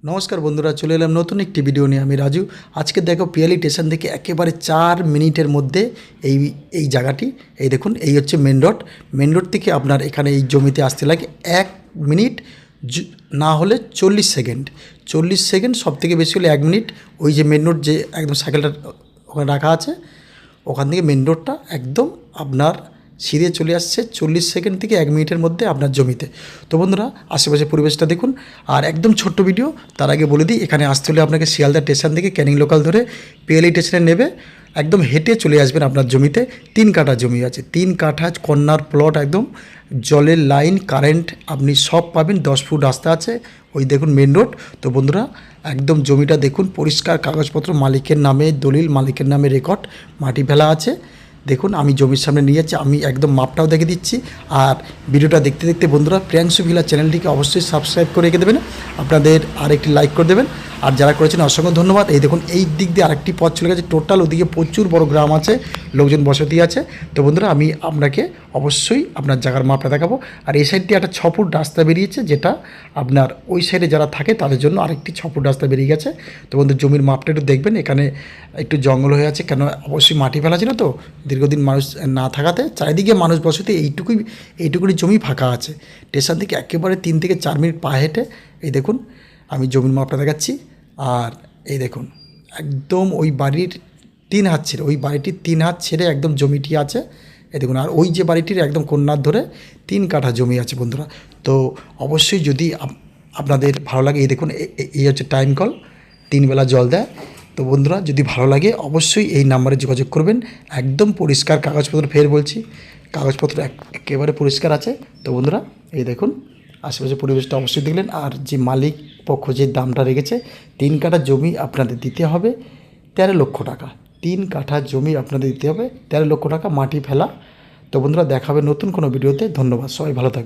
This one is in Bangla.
নমস্কার বন্ধুরা, চলে এলাম নতুন একটি ভিডিও নিয়ে। আমি রাজু। আজকে দেখো পিয়ালি স্টেশন থেকে একেবারে 4 মিনিটের মধ্যে এই এই জায়গাটি, এই দেখুন, এই হচ্ছে মেন রোড। মেন রোড থেকে আপনার এখানে এই জমিতে আসতে লাগে 1 মিনিট, না হলে 40 সেকেন্ড। 40 সেকেন্ড, সব থেকে বেশি হলে 1 মিনিট। ওই যে মেন রোড, যে একদম সাইকেলটা ওখানে রাখা আছে, ওখান থেকে মেন রোডটা একদম আপনার সিধে চলে আসছে 40 সেকেন্ড থেকে 1 মিনিটের মধ্যে আপনার জমিতে। তো বন্ধুরা, আশেপাশে পরিবেশটা দেখুন। আর একদম ছোট্ট ভিডিও, তার আগে বলে দিই, এখানে আসতে হলে আপনাকে শিয়ালদা স্টেশন থেকে ক্যানিং লোকাল ধরে পিএলই স্টেশনে নেবে, একদম হেঁটে চলে আসবেন আপনার জমিতে। 3 কাঠা জমি আছে, 3 কাঠা কর্নার প্লট, একদম জলের লাইন, কারেন্ট আপনি সব পাবেন। 10 ফুট রাস্তা আছে, ওই দেখুন মেন রোড। তো বন্ধুরা, একদম জমিটা দেখুন, পরিষ্কার কাগজপত্র, মালিকের নামে দলিল, মালিকের নামে রেকর্ড, মাটি ফেলা আছে। দেখুন, আমি জমির সামনে নিয়ে যাচ্ছি, আমি একদম মাপটাও দেখে দিচ্ছি। আর ভিডিওটা দেখতে দেখতে বন্ধুরা, প্রিয়াংশু ভিলা চ্যানেলটিকে অবশ্যই সাবস্ক্রাইব করে রেখে দেবেন, আপনাদের আর একটি লাইক করে দেবেন। আর যারা করেছেন অসংখ্য ধন্যবাদ। এই দেখুন, এই দিক দিয়ে আরেকটি পথ চলে গেছে, টোটাল ওদিকে প্রচুর বড় গ্রাম আছে, লোকজন বসতি আছে। তো বন্ধুরা, আমি আপনাকে অবশ্যই আপনার জায়গার মাপটা দেখাবো। আর এই সাইডটি একটা 6 ফুট রাস্তা বেরিয়েছে, যেটা আপনার ওই সাইডে যারা থাকে তাদের জন্য আরেকটি 6 ফুট রাস্তা বেরিয়ে গেছে। তো বন্ধু, জমির মাপটা একটু দেখবেন, এখানে একটু জঙ্গল হয়ে আছে, কেন অবশ্যই মাটি ফেলা ছিল তো, দীর্ঘদিন মানুষ না থাকাতে চারিদিকে মানুষ বসতি, এইটুকুনি জমি ফাঁকা আছে। স্টেশন থেকে একেবারে 3 থেকে 4 মিনিট পা হেঁটে, এই দেখুন আমি জমির মাপটা দেখাচ্ছি। আর এই দেখুন, একদম ওই বাড়ির 3 হাত ছেড়ে, ওই বাড়িটির 3 হাত ছেড়ে একদম জমিটি আছে, এই দেখুন। আর ওই যে বাড়িটির একদম কন্যার ধরে 3 কাঠা জমি আছে বন্ধুরা। তো অবশ্যই যদি আপনাদের ভালো লাগে, এই দেখুন, এই হচ্ছে টাইম কল, 3 বেলা জল দেয়। তো বন্ধুরা, যদি ভালো লাগে অবশ্যই এই নাম্বারে যোগাযোগ করবেন। একদম পরিষ্কার কাগজপত্র, ফের বলছি, কাগজপত্র একেবারে পরিষ্কার আছে। তো বন্ধুরা, এই দেখুন, আশেপাশে পরিবেশটা অবশ্যই দেখলেন। আর যে মালিক পক্ষ যে দামটা রেখেছে, 3 কাঠা জমি আপনাদের দিতে হবে 13 লক্ষ টাকা। 3 কাঠা জমি আপনাদের দিতে হবে 13 লক্ষ টাকা, মাটি ফেলা। তো বন্ধুরা, দেখাবে নতুন কোনো ভিডিওতে। ধন্যবাদ, সবাই ভালো থাকবে।